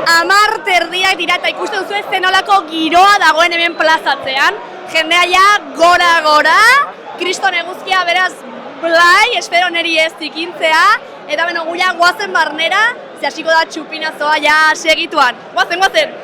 10:30 dira eta ikusten duzu zenolako giroa dagoen hemen plazatzean. Jendea ja gora, kriston eguzkia beraz blai, espero neri ez zikintzea, eta beno guia guazen barnera, ze hasiko da txupinazoa ja segituan. Guazen!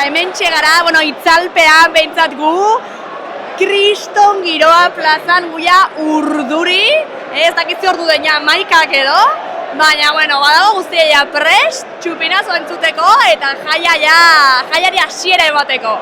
Hemen txegara, itzalpean behintzat gu, kriston giroa plazan guia urduri, ez dakitzi ordu den ja maikak edo, baina, badago guztia prest, txupinazo entzuteko eta jaiari hasiera emateko.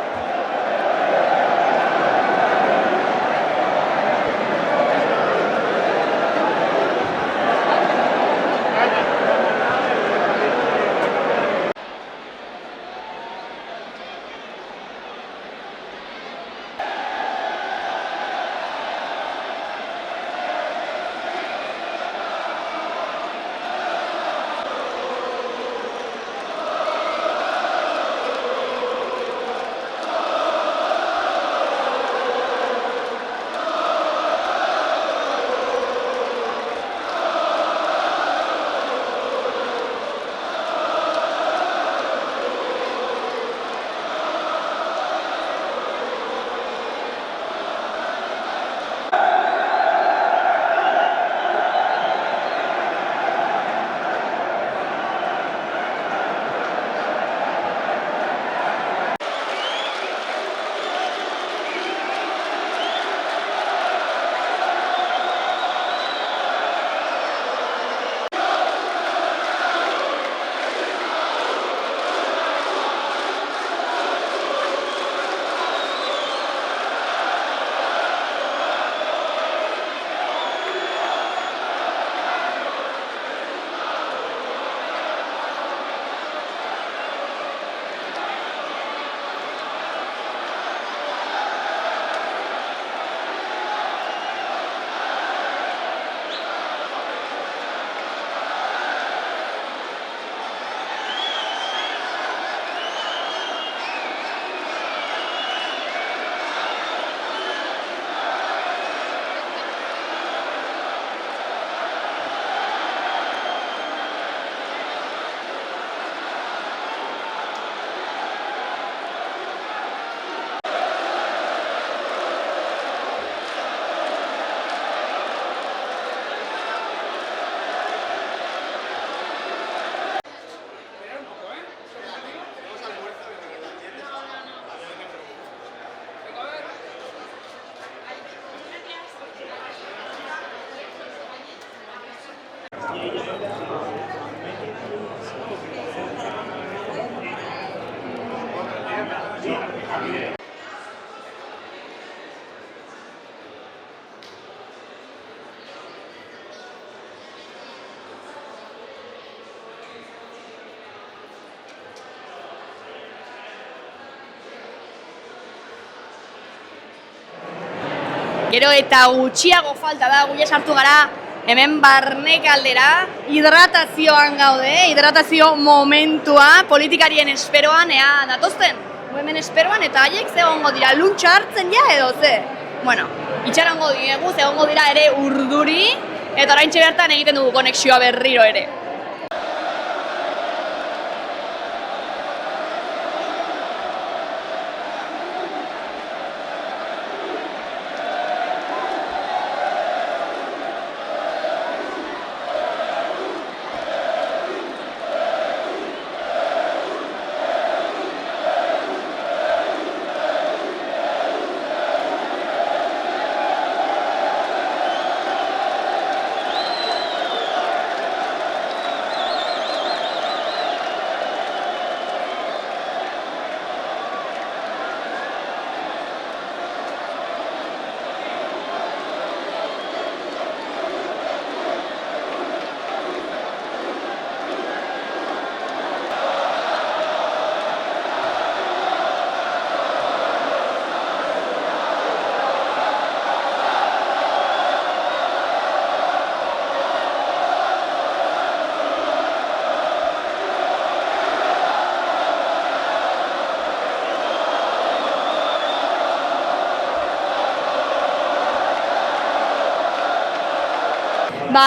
Gero eta gutxiago falta da, guia sartu gara hemen barnek aldera, hidratazioan gaude, hidratazio momentua, politikarien esperoan, ea datozten, hemen esperoan, eta haiek ze egongo dira, luntxa hartzen ja edo ze? Bueno, itxarango diegu, ze egongo dira ere urduri, eta oraintxe bertan egiten dugu konexioa berriro ere.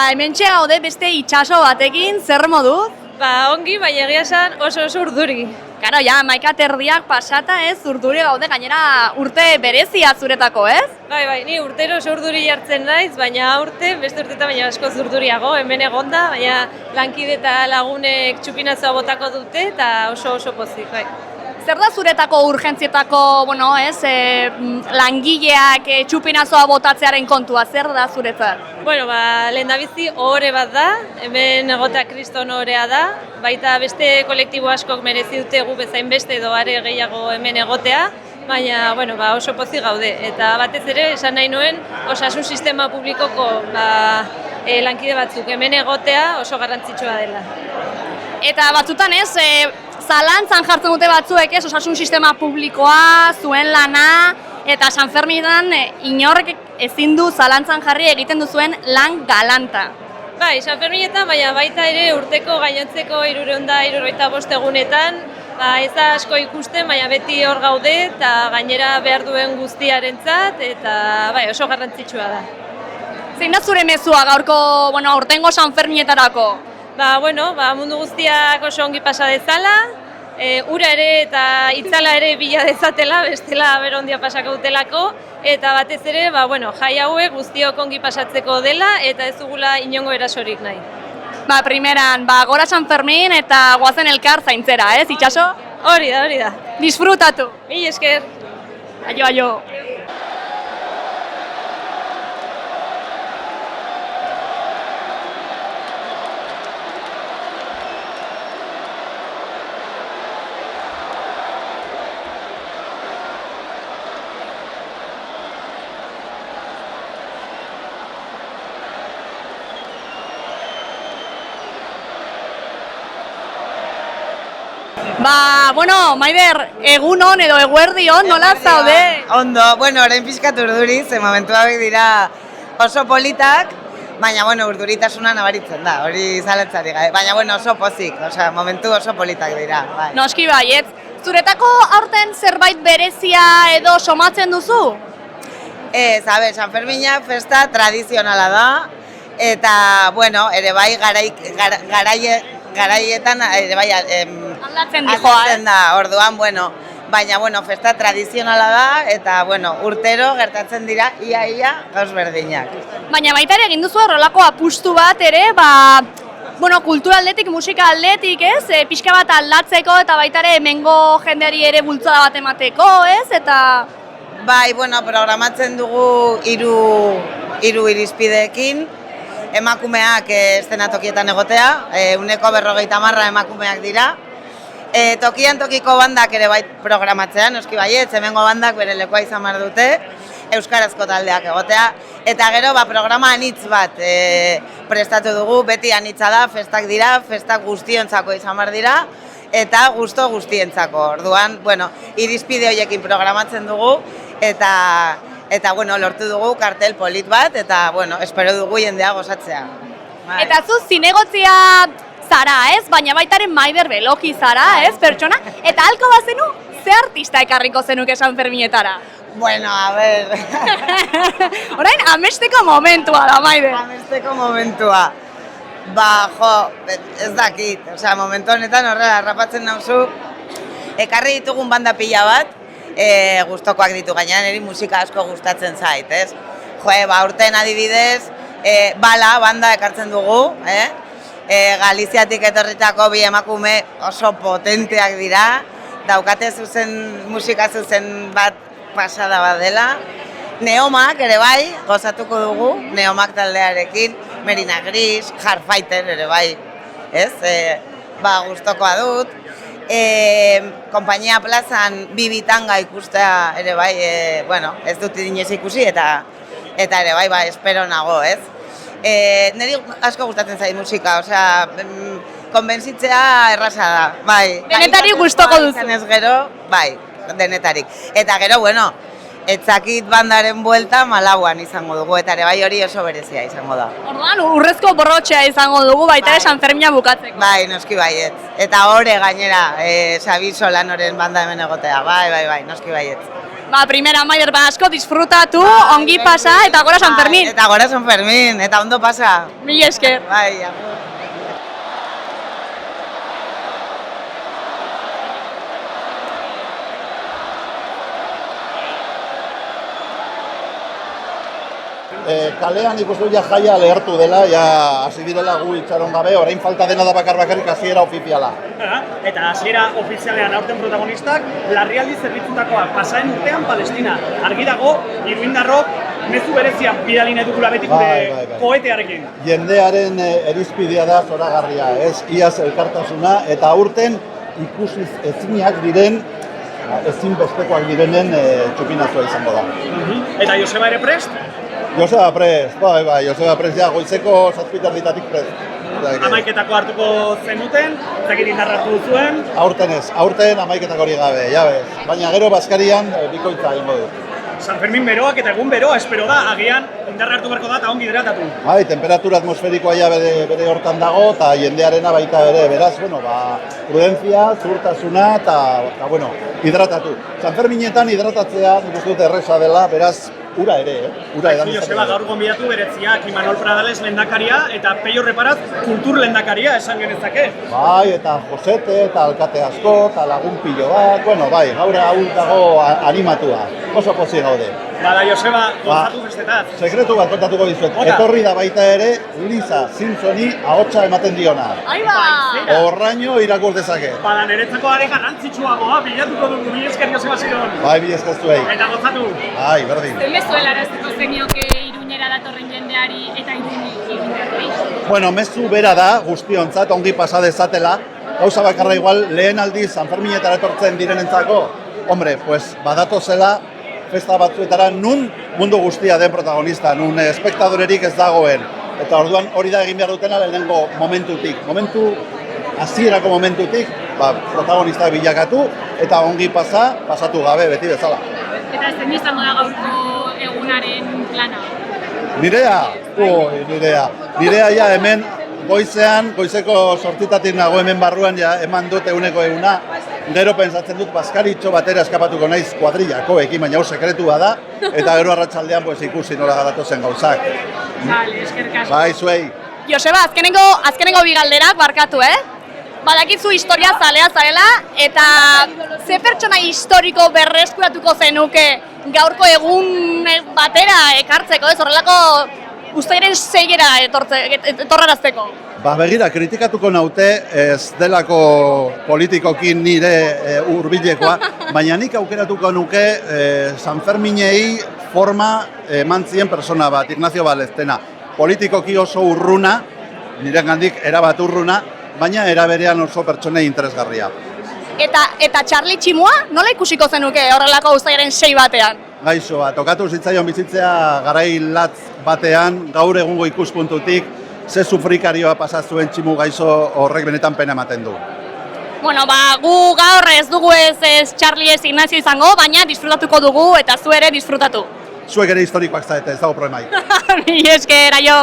Hementxe gaude beste itxaso batekin, zer moduz? Ongi, baina egia esan oso urduri. Karo, ja, 11:00 pasata ez, urduri gaude, gainera urte berezia zuretako, ez? Bai, ni urtero oso urduri jartzen naiz, baina aurte, beste urtetan baina asko urduriago, hemen egonda, baina lankide eta lagunek txupinazoa botako dute eta oso pozik, bai. Zer da zuretako urgentzietako, langileak txupinazoa botatzearen kontua, zer da zuretzat? Lehendabizi ohore bat da, hemen egotea kriston ohorea da, baita beste kolektibo askok merezi dute gu bezain beste edo are gehiago hemen egotea, baina oso pozik gaude. Eta batez ere, esan nahi nuen, osasun sistema publikoko lankide batzuk hemen egotea oso garrantzitsua dela. Eta batzutan ez, zalantzan jartzen dute batzuek ez, osasun sistema publikoa, zuen lana, eta San Ferminetan inork ezin du zalantzan jarri egiten duzuen lan galanta. Bai, San Ferminetan, baina baita ere urteko gainontzeko 365 egunetan, ez da asko ikusten, baina beti hor gaude eta gainera behar duen guztiarentzat, eta oso garrantzitsua da. Zein da zure mezua gaurko, aurtengo San Ferminetarako? Mundu guztiak oso ongi pasa dezala, ura ere eta itzala ere bila dezatela, bestela berondia pasako dutelako, eta batez ere, jai hauek guztiok ongi pasatzeko dela, eta ez dugula inongo erasorik nahi. Primeran, gora San Fermin eta guazen elkar zaintzera, ez, itxaso? Hori da. Disfrutatu! Mil esker! Aio! Maider, egun on edo eguerdi on, nola zaude? Ondo, orain pixkat urduri, ze momentu hauek dira oso politak, baina urduritasuna nabaritzen da, hori zalantzari gabe, baina oso pozik, momentu oso politak dira. Bai. Noski baiet, zuretako aurten zerbait berezia edo somatzen duzu? Ez, San Ferminak festa tradizionala da, eta, ere bai garaietan, ere bai aldatzen da, orduan, baina, festa tradizionala da, eta, urtero gertatzen dira, ia gauz berdinak. Baina baita ere egin duzu horrelako apustu bat ere, kultura aldetik, musika aldetik, ez? Pixka bat aldatzeko eta baita ere hemengo jendeari ere bultzada bat emateko, ez? Eta... Bai, programatzen dugu hiru irizpideekin, emakumeak eszenatokietan egotea, 90% emakumeak dira. Tokian tokiko bandak ere bai programatzean, noski baietz, hemengo bandak bere lekoa izan behar dute, euskarazko taldeak egotea. Eta gero programa anitz bat prestatu dugu, beti anitza da, festak dira, festak guztiontzako izan behar dira, eta gusto guztientzako. Orduan, irizpide horiekin programatzen dugu, eta Eta, bueno, lortu dugu kartel polit bat, eta, bueno, espero dugu jendea gozatzea. Bai. Eta zu zinegotzia zara, ez? Baina baitaren Maider Beloki zara, ez, pertsona? Eta halko bazenu, ze artista ekarriko zenuke San Ferminetara? Bueno, a ver... Orain, amesteko momentua da, Maider. Amesteko momentua. Ba, jo, ez dakit. Osea, momentu honetan horrela harrapatzen nauzu. Ekarri ditugun banda pila bat, gustokoak ditu gainean, niri musika asko gustatzen zait, ez? Jo, ba, urten adibidez, Bala banda ekartzen dugu, Galiziatik etorritako bi emakume oso potenteak dira, daukate musika zuzen bat pasada bat dela. Neomak ere bai, gozatuko dugu, Neomak taldearekin, Merina Gris, Hardfighter ere bai, ez? Ba, gustokoa dut. Konpainia plazan Bibitanga ikustea ere bai, bueno, ez dut inoiz ikusi eta ere bai, espero nago, ez? Niri asko gustatzen zait musika, osea, konbentzitzea erraza da, bai. Denetarik gustoko duzu. Ez gero, bai, denetarik. Eta gero, bueno, etzakit bandaren buelta Malauan izango dugu, eta ere bai hori oso berezia izango da. Orduan, urrezko borrotxea izango dugu, baita ere San Fermina bukatzeko. Bai, noski baietz. Eta hore gainera, Xabi Solanoren banda hemen egotea, bai, noski baietz. Ba, primera, Maider, ba, asko disfrutatu, ongi pasa, eta gora San Fermin. Eta gora San Fermin, eta ondo pasa. Mil esker. Bai, agur. Kalean ikustu ja jaia lehertu dela, ja hasi direla gu itxaron gabe, orain falta dena da bakarrik hasiera ofiziala. Eta hasiera ofizialean aurten protagonistak, larrialdi zerbitzutakoak pasaren urtean Palestina. Argi dago, iruindarrok mezu berezian bidali nahi dugula beti gure koetearekin. Jendearen erizpidea da zoragarria, ez iaz elkartasuna, eta aurten ikusiz ezinak diren, ezinbestekoak direnen txupinazua izango da. Eta Joseba ere prest? Joseba prest, bai, Joseba prest, ja, goizeko 7 ditatik prest. Amaiketako hartuko zenuten, zakit indarra hartu duzuen. Aurten amaiketako hori gabe, jabez. Baina gero Baskarian bikoitza egingo dut. San Fermin beroak eta egun beroa espero da, agian indarra hartu beharko da eta ongi hidratatu. Bai, temperatura atmosferikoa ja bere hortan dago eta jendearena baita bere, beraz, bueno, prudentzia, zuhurtasuna eta bueno, hidratatu. San Ferminetan hidratatzea, nik uste dut erresa dela, beraz, ura ere, ura edan izateko. Joseba, gaur gonbidatu beretziak Imanol Pradales lehendakaria eta Peio Reparaz kultur lehendakaria esan genezake. Bai, eta Josete, eta alkate asko, eta lagun pilo bat, bueno, bai, gaur hau dago animatua, oso pozik gaude. Bada, Joseba, gozatu festetaz. Sekretu bat kontatuko dizuet, etorri da baita ere Lisa Simpsoni ahotsa ematen diona. Aiba! Horraino irakur dezake. Bada, niretzako are garrantzitsuagoa, bilatuko dugu, mil esker Joseba Ziron. Bai, mil esker zuei. Eta gozatu. Bai, berdin. Mezuela eraztuko zenioke Iruñera datorren jendeari eta Iruñerrei? Bueno, mezu bera da, guztiontzat, ongi pasa dezatela. Gauza bakarra igual, lehen aldiz San Ferminetara etortzen direnentzako, hombre, pues badatozela festa batzuetara nun mundu guztia den protagonista, nun espektadorerik ez dagoen. Eta orduan hori da egin behar dutena lehenengo momentutik. Hasierako momentutik, protagonista bilakatu eta ongi pasatu gabe, beti bezala. Eta zein izango da gaurko egunaren plana? Nirea ja hemen goizeko sortitatik nago hemen barruan ja eman dut eguneko eguna. Gero pentsatzen dut Baskaritxo batera eskapatuko naiz kuadrillakoekin, baina hau sekretua da. Eta gero arratsaldean ikusi nola datozen gauzak. Vale, eskerrik asko. Bai, zuei. Joseba, azkenengo bi galderak barkatu, Badakitzu historia zalea zarela, eta ze pertsona historiko berreskuratuko zenuke gaurko egun batera ekartzeko, ez horrelako uztairen seigera etorrarazteko? Begira, kritikatuko naute ez delako politikokin nire hurbilekoa, baina nik aukeratuko nuke San Ferminei forma eman zien persona bat, Ignacio Baleztena. Politikoki oso urruna, nirengandik erabat urruna, baina eraberean oso pertsonei interesgarria. Eta Charlie Tximua nola ikusiko zenuke horrelako uztailaren 6 batean? Gaixoa, tokatu zitzaion bizitzea garai latz batean, gaur egungo ikuspuntutik, ze sufrikarioa pasazuen Tximu gaixo horrek benetan pena ematen du. Bueno, gu gaur ez dugu ez Charlie ez Ignacio izango, baina disfrutatuko dugu eta zu ere disfrutatu. zuek ere historikoak zarete, ez dago problemaik. Mi esker, aio!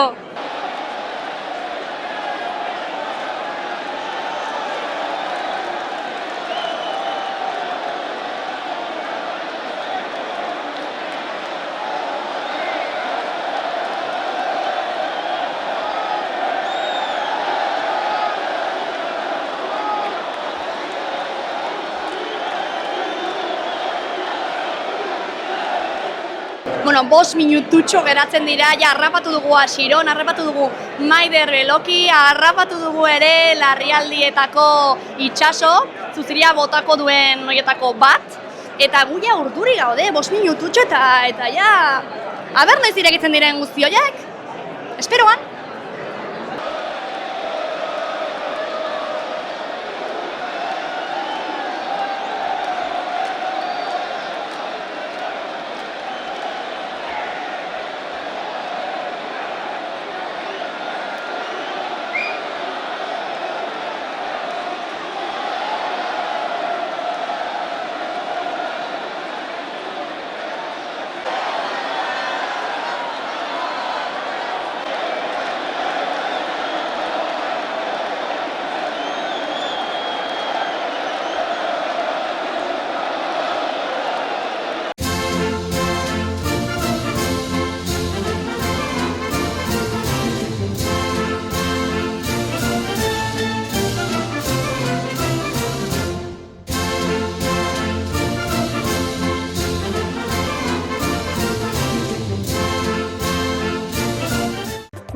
Bueno, 5 minututxo geratzen dira, ja harrapatu dugu Asiron, harrapatu dugu Maider Beloki, harrapatu dugu ere Larrialdietako itxaso, zuziria botako duen noietako bat, eta gu ja urduri gaude, 5 minututxo eta ja, aber noiz irekitzen diren guzti horiek? Esperoan!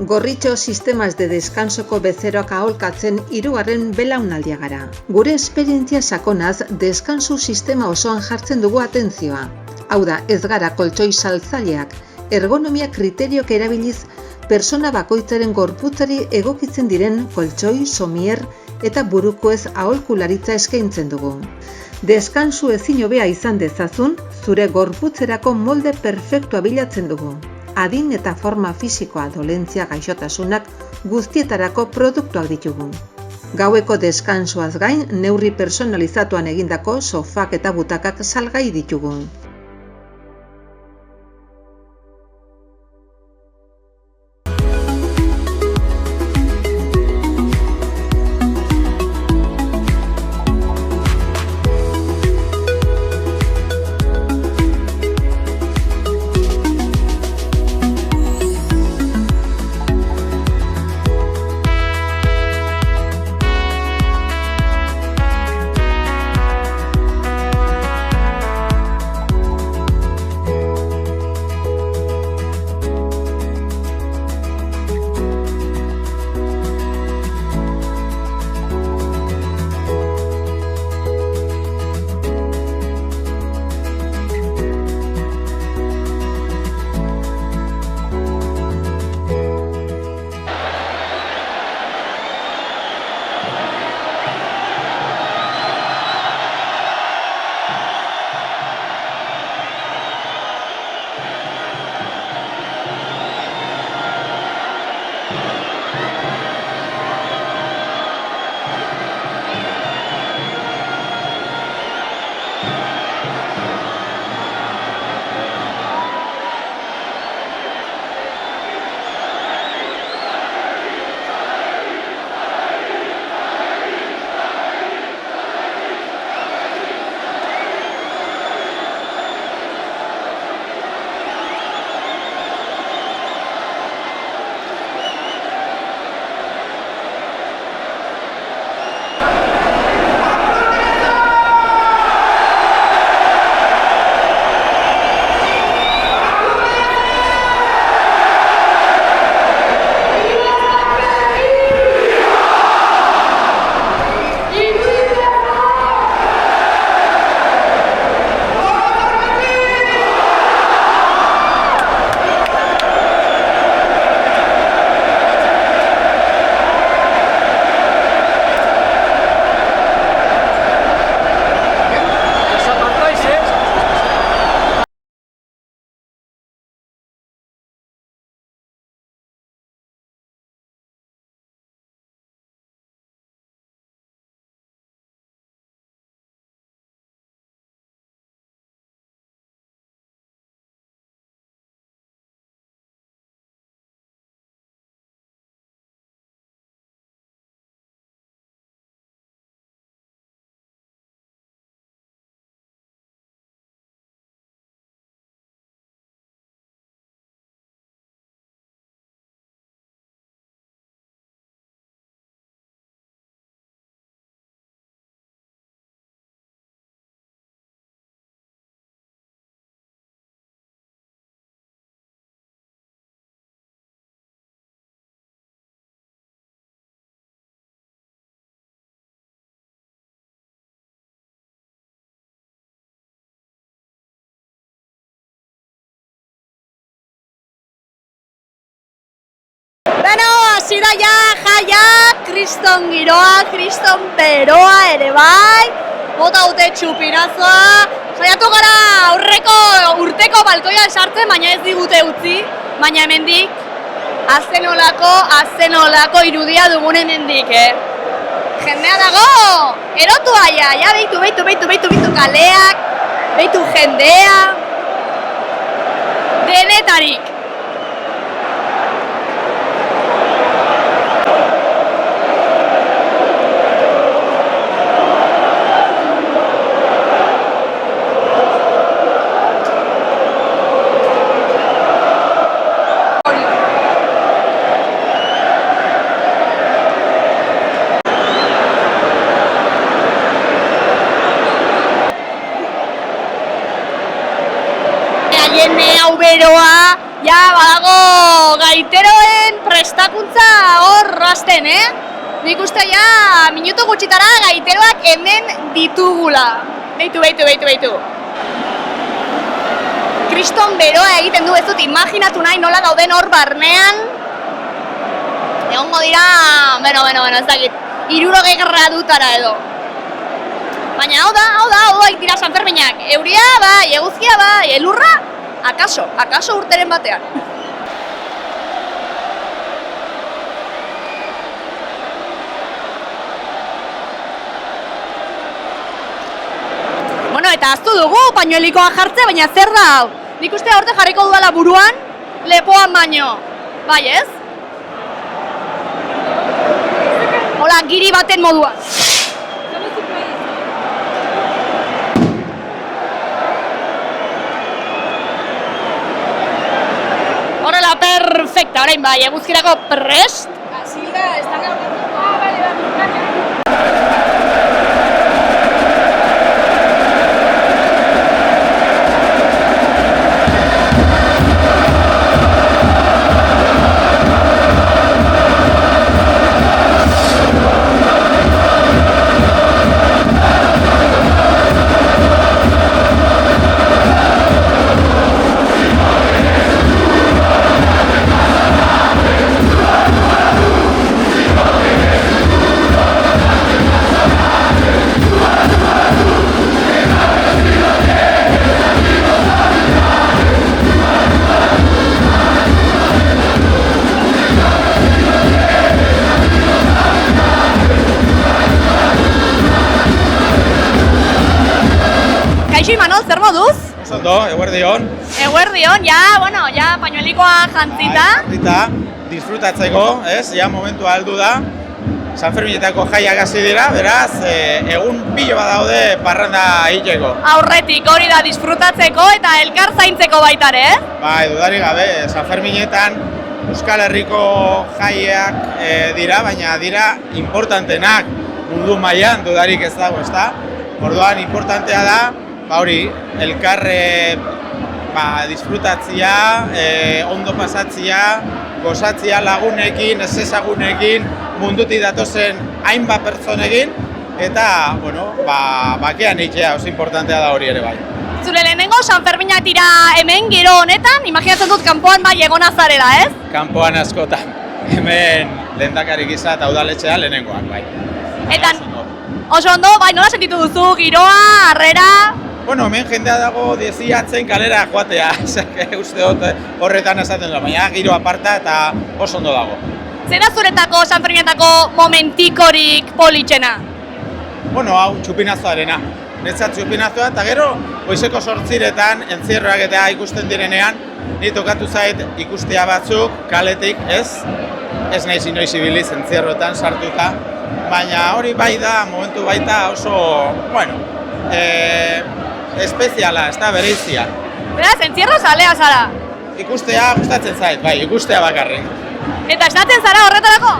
Gorritxo sistemas de descansoko bezeroak aholkatzen 3. belaunaldia gara. Gure esperientzia sakonaz, deskansu sistema osoan jartzen dugu atentzioa. Hau da, ez gara koltxoi saltzaileak, ergonomia kriteriok erabiliz, persona bakoitzaren gorputzari egokitzen diren koltxoi, somier eta burukoez aholkularitza eskaintzen dugu. Deskansu ezin hobea izan dezazun, zure gorputzerako molde perfektua bilatzen dugu. Adin eta forma fisikoa dolentzia gaixotasunak guztietarako produktuak ditugu. Gaueko deskansuaz gain, neurri personalizatuan egindako sofak eta butakak salgai ditugu. dira ja jaia, kriston giroa, kriston beroa ere bai, bota dute txupinazoa, saiatu gara aurreko urteko balkoian sartzen, baina ez digute utzi, baina hemendik azenolako irudia dugun hemendik, Jendea dago, erotu aia, ja behitu kaleak, behitu jendea, denetarik. Jende hau beroa, ja badago gaiteroen prestakuntza hor hasten, Nik uste ja minutu gutxitara gaiteroak hemen ditugula. Beitu. Kriston beroa egiten du, ez dut imaginatu nahi nola dauden hor barnean. Egongo dira, ez dakit, 60 gradutara edo. Baina hau da, dira Sanferminak. Euria bai, eguzkia bai, elurra, akaso urteren batean. Bueno, eta aztu dugu pañuelikoa jartzea, baina zer da hau? Nik uste horte jarriko dudala buruan, lepoan baino. Bai ez? Hola, giri baten moduan. Horrela, perfecta, orain bai, eguzkirako prest. Silda, están hablando. Vale. Kaixo Imanol, zer moduz? Ondo, eguerdion. Eguerdion, ja pañuelikoa jantzita. Jantzita, disfrutatzeko, ja momentua heldu da. Sanferminetako jaiak hasi dira, beraz, egun pilo bat daude parranda egiteko. Aurretik hori da disfrutatzeko eta elkar zaintzeko baitare, Bai, dudarik gabe, Sanferminetan Euskal Herriko jaiak dira, baina dira importantenak mundu mailan dudarik ez dago, ezta? Orduan, importantea da, hori, elkar disfrutatzia, ondo pasatzia, gozatzia lagunekin, ez ezagunekin, mundutik datozen hainbat pertsonekin, eta, bakean egitea, oso importantea da hori ere bai. Zure lehenengo Sanferminak dira hemen giro honetan, imaginatzen dut kanpoan bai egona zarela, ez? Kanpoan askotan, hemen lehendakari gisa eta udaletxea lehenengoak, bai. Eta oso ondo, bai, nola sentitu duzu, giroa, harrera? Bueno, hemen jendea dago desiatzen kalera joatea, uste dut horretan esaten da, baina giro aparta eta oso ondo dago. Zer da zuretako Sanferminetako momentikorik politxena? Bueno, hau txupinazoarena. Netzat txupinazoa eta gero, goizeko 8:00etan entzierroak eta ikusten direnean, ni tokatu zait ikustea batzuk kaletik, ez naiz inoiz ibiliz entzierroetan sartuta, baina hori bai da, momentu baita oso, espeziala, ez da bereizia. Beraz, entzierro zalea zara? Ikustea gustatzen zait, bai, ikustea bakarrik. Eta esnatzen zara horretarako?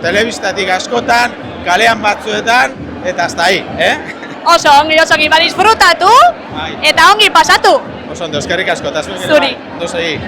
Telebistatik askotan, kalean batzuetan, eta hasta ahí, Oso ongi disfrutatu eta ongi pasatu. Oso ondo, eskerrik asko, eta zuen Zuri. Ondo segi.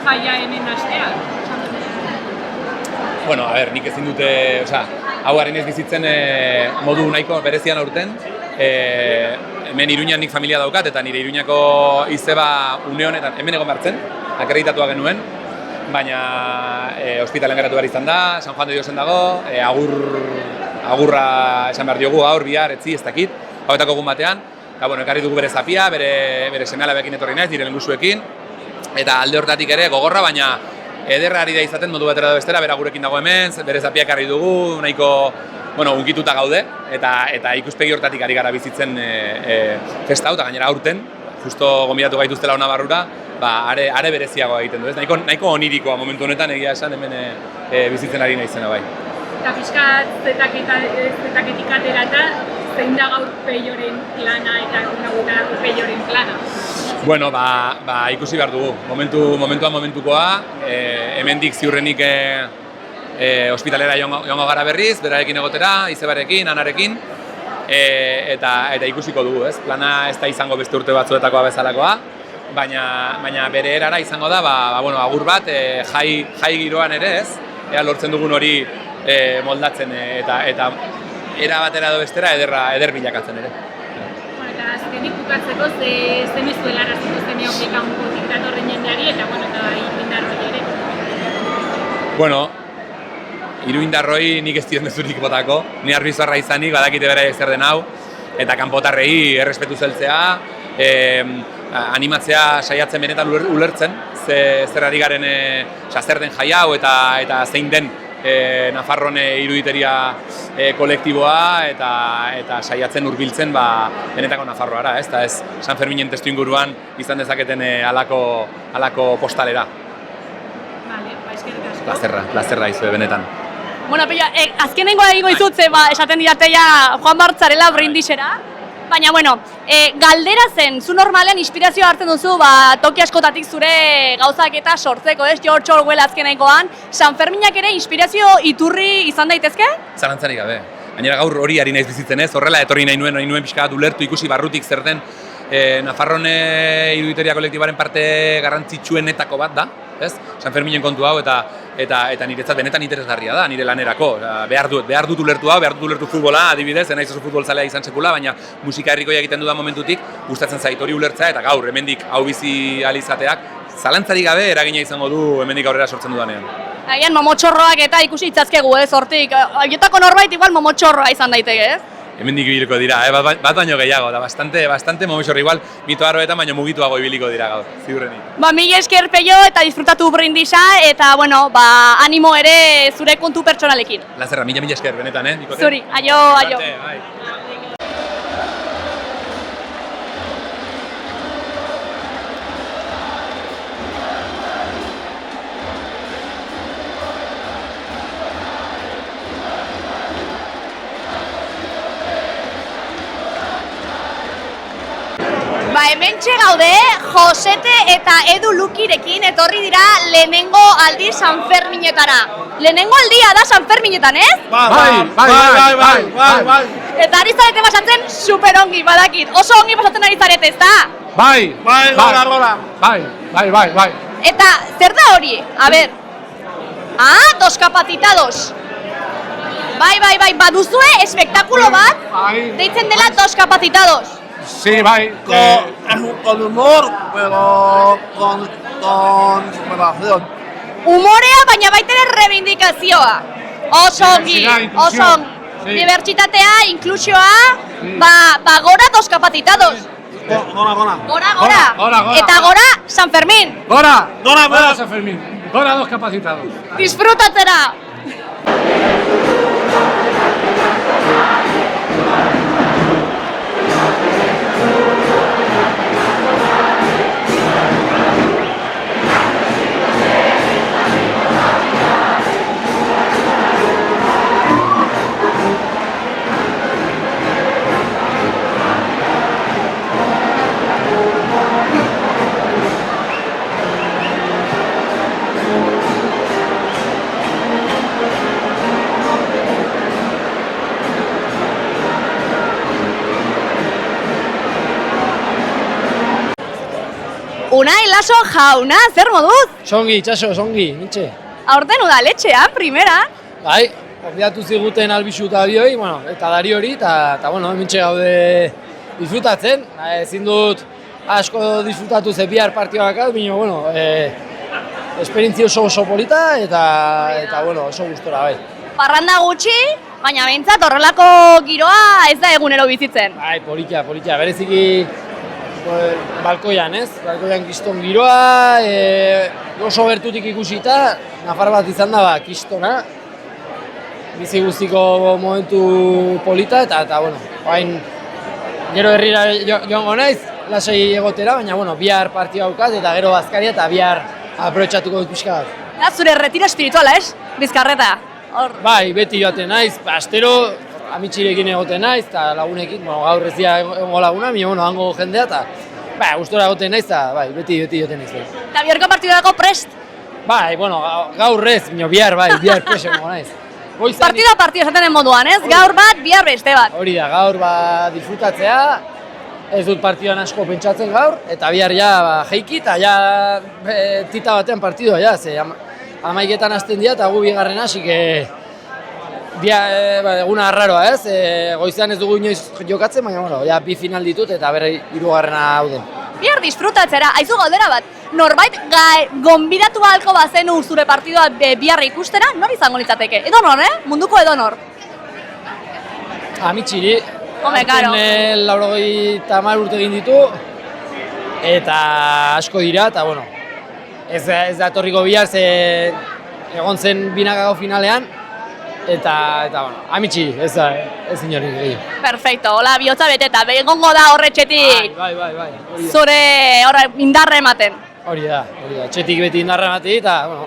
jaia hemen astea? Bueno, a ber, nik ezin dute, hau garen ez bizitzen modu nahiko berezian aurten. Hemen Iruñan nik familia daukat, eta nire Iruñako izeba une honetan hemen egon bertzen, akreditatua genuen, baina ospitalen geratu behar izan da, San Juan de Diosen dago, agurra esan behar diogu, gaur, bihar, etzi, ez dakit, hauetako egun batean, eta bueno, ekarri dugu bere zapia, bere seme-alabekin etorri naiz, nire lengusuekin, eta alde hortatik ere gogorra, baina ederra ari da izaten modu batera da bestera, bera gurekin dago hemen, bere zapia ekarri dugu, nahiko unkituta gaude, eta ikuspegi hortatik ari gara bizitzen festa hau, eta gainera aurten, justo gonbidatu gaituztela hona barrura, are bereziagoa egiten du, ez? Nahiko onirikoa momentu honetan egia esan hemen bizitzen ari naizena bai. Eta pixkat zetaketik aterata, zein da gaur Peioren plana eta egunagutarako Peioren plana? Bueno, ikusi behar dugu, momentukoa, hemendik ziurrenik ospitalera joango gara berriz, berarekin egotera, izebarekin, anarekin, eta ikusiko dugu, ez? Plana ez da izango beste urte batzuetakoa bezalakoa, baina bere erara izango da, agur bat, jai giroan ere, ez? Ea lortzen dugun hori moldatzen eta era batera edo bestera eder bilakatzen ere. Eta azkenik bukatzeko ze mezuela araziko zenioke kanpotik datorren jendeari eta Iruindarroi ere. Bueno, Iruindarroi nik ez dion mezurik botako, ni arbizorra izanik badakite bera zer den hau, eta kanpotarrei errespetu zeltzea, animatzea saiatzen benetan ulertzen, zer ari garen, zer den jai hau eta zein den Nafarroan iruditeria kolektiboa eta saiatzen hurbiltzen benetako Nafarroara, ez? Eta ez San Ferminen testu inguruan izan dezaketen halako postalera. Vale, eskerrik asko. Plazerra izue benetan. Bueno, Peio, azkenengoa egingo izutze, esaten didateia Juan Bartzarela brindisera. Baina, galdera zen, zu normalen inspirazioa hartzen duzu, toki askotatik zure gauzak eta sortzeko, ez? George Orwell azkenengoan, San Ferminak ere inspirazio iturri izan daitezke? Zalantzarik gabe. Gainera gaur hori ari naiz bizitzen ez, horrela etorri nahi nuen pixka bat ulertu ikusi barrutik zer den Nafarroan iruditeria kolektibaren parte garrantzitsuenetako bat da, ez? San Ferminen kontu hau eta niretzat benetan interesgarria da, nire lanerako. Behar dut ulertu hau, behar dut ulertu futbola, adibidez, naiz oso futbolzalea izan sekula, baina musika herrikoia egiten dudan momentutik gustatzen zait hori ulertzea eta gaur hemendik hau bizi ahal izateak zalantzarik gabe eragina izango du hemendik aurrera sortzen dudanean. Agian momotxorroak eta ikusi itzazkegu, ez, hortik. Haietako norbait igual momotxorroa izan daiteke, ez? Hemendik ibiliko dira, bat baino gehiago, da bastante momotxorro, igual mito arroetan baino mugituago ibiliko dira gaur, ziurrenik. Mila esker Peio eta disfrutatu brindisa eta, animo ere zure kontu pertsonalekin. Lazerra, mila esker, benetan, Nikote? Zuri, aio. Hementxe gaude, Josete eta Edu Lukirekin etorri dira lehenengo aldi San Ferminetara. Lehenengo aldia da San Ferminetan, ez? Bai. Eta ari zarete pasatzen superongi, badakit. Oso ongi pasatzen ari zarete, ez da? Bai. Eta zer da hori? A ber. Dos capacitados. Bai, baduzue espektakulo bat, deitzen dela Dos Capacitados. Sí, bai. Con humor, pero con superación. Humorea, baina baita ere reivindikazioa. Oso ongi. Dibertsitatea, inklusioa, gora Dos Capacitados. Gora. Eta gora San Fermín. Gora San Fermín. Gora Dos Capacitados. Disfrutatzera. Unai Laso jauna, zer moduz? Songi, itxaso, songi, nintxe. Aurten udaletxean, primera. Bai, konbidatu ziguten Albizu eta Bioi, bueno, eta Dari hori, eta bueno, mintxe gaude disfrutatzen. Ezin dut asko disfrutatu ze bihar partioak bat, baina, bueno, esperientzia oso polita eta bueno, oso gustora, bai. Parranda gutxi, baina behintzat horrelako giroa ez da egunero bizitzen. Bai, politia, bereziki balkoian, ez? Balkoian kiston giroa, oso gertutik ikusita, nafar bat izan da, kistona. Bizi guztiko momentu polita eta bueno, hain gero herrira joango naiz, lasai egotera, baina bueno, bihar partida daukat eta gero bazkaria eta bihar aprobetxatuko dut pixka bat. Da, zure retiro espirituala, ez? Bizkarreta. Bai, beti joaten naiz, astero amitxirekin egoten naiz eta lagunekin, bueno, gaur ez dira egongo laguna, baina bueno, hango jendea eta gustora egoten naiz eta bai, beti joaten naiz. Eta biharko partidako prest? Bai, bueno, gaur ez, baina bihar prest egongo naiz. Partida esaten moduan, ez? Gaur bat, bihar beste bat. Hori da, gaur disfrutatzea, ez dut partiduan asko pentsatzen gaur, eta bihar jeiki eta tita batean partidua, ze amaiketan hasten dira eta gu bigarren hasik eguna arraroa, ez? Goizean ez dugu inoiz jokatzen, baina bueno, bi final ditut eta bere hirugarrena hauden. Bihar disfrutatzera, aizu galdera bat, norbait gonbidatu ahalko bazenu zure partidua bihar ikustera, nor izango litzateke? Edonor, munduko edonor? Amitxiri, karo. 80 urte egin ditu, eta asko dira, eta bueno, ez da etorriko bihar, ze egon zen binakago finalean, eta bueno, amitxiri, ez inori gehiago. Perfecto, hola, bihotza beteta, egongo da horretxetik. Bai. Zure indarra ematen. Hori da, txetik beti indarra ematen, eta bueno,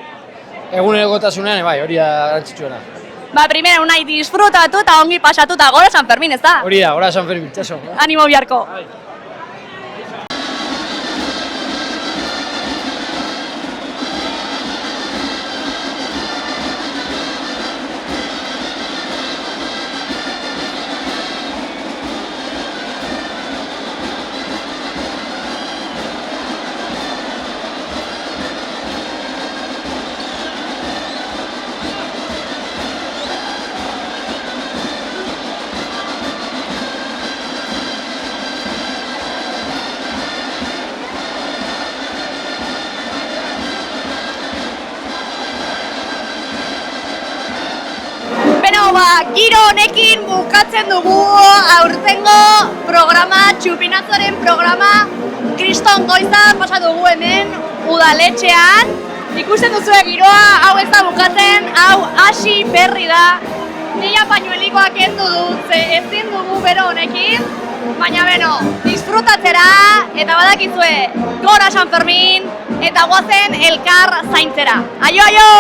egunerokotasunean, hori da garrantzitsuena. Primera Unai disfrutatu eta ongi pasatu eta gora San Fermin, ez da? Hori da, gora San Fermin, txaso. Animo biharko. Giro honekin bukatzen dugu aurtengo programa, Txupinazoren programa, kriston goiza pasa dugu hemen udaletxean. Ikusten duzue giroa, hau ez da bukatzen, hau hasi berri da. Nila pañuelikoak kendu dut, ezin dugu bero honekin, baina beno, disfrutatzera eta badakizue gora San Fermin eta goazen elkar zaintzera. Aio!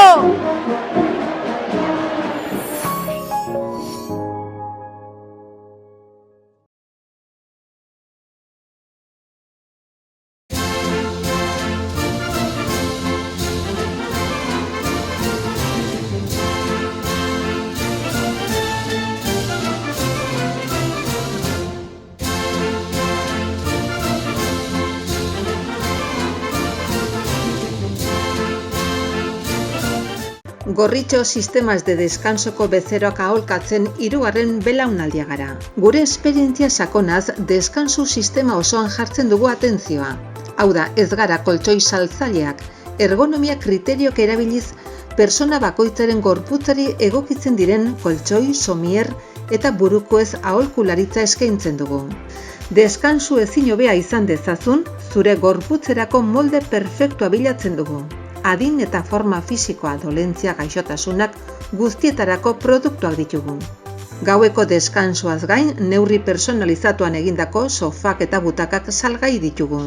Gorritxo sistemas de descansoko bezeroak aholkatzen hirugarren belaunaldia gara. Gure esperientzia sakonaz, deskansu sistema osoan jartzen dugu atentzioa. Hau da, ez gara koltxoi saltzaileak, ergonomia kriteriok erabiliz, persona bakoitzaren gorputzari egokitzen diren koltxoi, somier eta burukoez aholkularitza eskaintzen dugu. Deskansu ezin hobea izan dezazun, zure gorputzerako molde perfektua bilatzen dugu. Adin eta forma fisikoa, dolentzia, gaixotasunak guztietarako produktuak ditugu. Gaueko deskansuaz gain, neurri personalizatuan egindako sofak eta butakak salgai ditugu.